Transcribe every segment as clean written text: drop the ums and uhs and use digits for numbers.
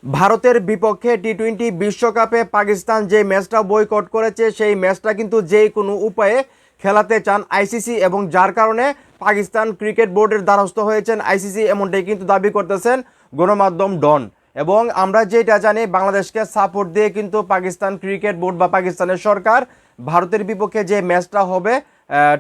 ভারতের বিপক্ষে টি-20 বিশ্বকাপে পাকিস্তান যে ম্যাচটা বয়কট করেছে সেই ম্যাচটা কিন্তু যে কোনো উপায়ে খেলাতে চান আইসিসি, এবং যার কারণে পাকিস্তান ক্রিকেট বোর্ডের দ্বারস্থ হয়েছেন আইসিসি, এমনটাই কিন্তু দাবি করতেছেন গণমাধ্যম ডন। এবং আমরা যেটা জানি, বাংলাদেশকে সাপোর্ট দিয়ে কিন্তু পাকিস্তান ক্রিকেট বোর্ড বা পাকিস্তানের সরকার ভারতের বিপক্ষে যে ম্যাচটা হবে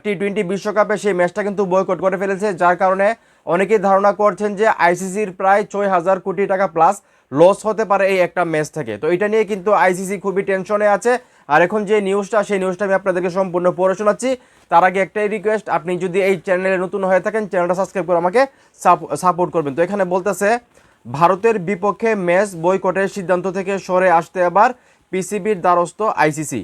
টি-20 বিশ্বকাপে সেই ম্যাচটা কিন্তু বয়কট করে ফেলেছে, যার কারণে অনেকেই ধারণা করছেন যে আইসিসির প্রায় 6,000 কোটি টাকা প্লাস লস হতে পারে এই একটা ম্যাচ থেকে। তো এটা নিয়ে কিন্তু আইসিসি খুবই টেনশনে আছে। আর এখন যে নিউজটা, সেই নিউজটা আমি আপনাদেরকে সম্পূর্ণ পড়ে শোনাচ্ছি। তার আগে একটাই রিকোয়েস্ট, আপনি যদি এই চ্যানেলে নতুন হয়ে থাকেন চ্যানেলটা সাবস্ক্রাইব করে আমাকে সাপোর্ট করবেন। তো এখানে বলতেছে, ভারতের বিপক্ষে ম্যাচ বয়কটের সিদ্ধান্ত থেকে সরে আসতে এবার পিসিবির দ্বারস্থ আইসিসি।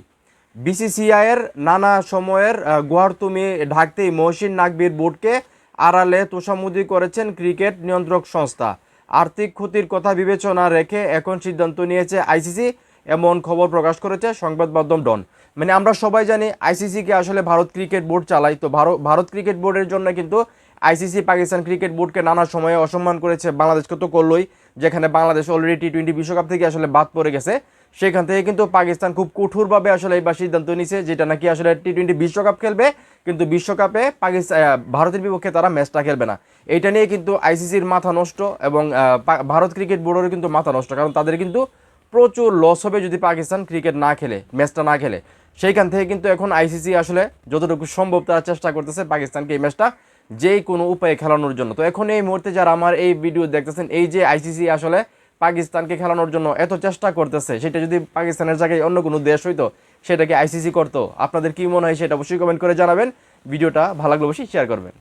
বিসিসিআইয়ের নানা সময়ের গোয়ারতুমি ঢাকতেই মহসিন নাকবির বোর্ডকে আড়ালে তোষামুদি করেছেন ক্রিকেট নিয়ন্ত্রক সংস্থা। আর্থিক ক্ষতির কথা বিবেচনা রেখে এখন সিদ্ধান্ত নিয়েছে আইসিসি, এমন খবর প্রকাশ করেছে সংবাদ মাধ্যম ডন। মানে আমরা সবাই জানি আইসিসিকে আসলে ভারত ক্রিকেট বোর্ড চালায়। তো ভারত ক্রিকেট বোর্ডের জন্য কিন্তু আইসিসি পাকিস্তান ক্রিকেট বোর্ডকে নানা সময়ে অসম্মান করেছে, বাংলাদেশকে তো করলোই, যেখানে বাংলাদেশ অলরেডি টি-20 বিশ্বকাপ থেকে আসলে বাদ পড়ে গেছে। সেখান থেকে কিন্তু পাকিস্তান খুব কঠোরভাবে আসলে এবার সিদ্ধান্ত নিয়েছে, যেটা নাকি আসলে টি-20 বিশ্বকাপ খেলবে, কিন্তু বিশ্বকাপে ভারতের বিপক্ষে তারা ম্যাচটা খেলবে না। এইটা নিয়ে কিন্তু আইসিসির মাথা নষ্ট, এবং ভারত ক্রিকেট বোর্ডেরও কিন্তু মাথা নষ্ট, কারণ তাদের কিন্তু প্রচুর লস হবে যদি পাকিস্তান ক্রিকেট না খেলে, ম্যাচটা না খেলে। সেইখান থেকে কিন্তু এখন আইসিসি আসলে যতটুকু সম্ভব তারা চেষ্টা করতেছে পাকিস্তানকে এই ম্যাচটা যে কোনো উপায়ে খেলানোর জন্য। তো এখন এই মুহূর্তে যারা আমার এই ভিডিও দেখতেছেন, এই যে আইসিসি আসলে পাকিস্তানকে খেলানোর জন্য এত চেষ্টা করতেছে, সেটা যদি পাকিস্তানের জায়গায় অন্য কোনো দেশ হইতো, সেটাকে আইসিসি করতো। আপনাদের কি মনে হয় সেটা অবশ্যই কমেন্ট করে জানাবেন। ভিডিওটা ভালো লাগলে অবশ্যই শেয়ার করবেন।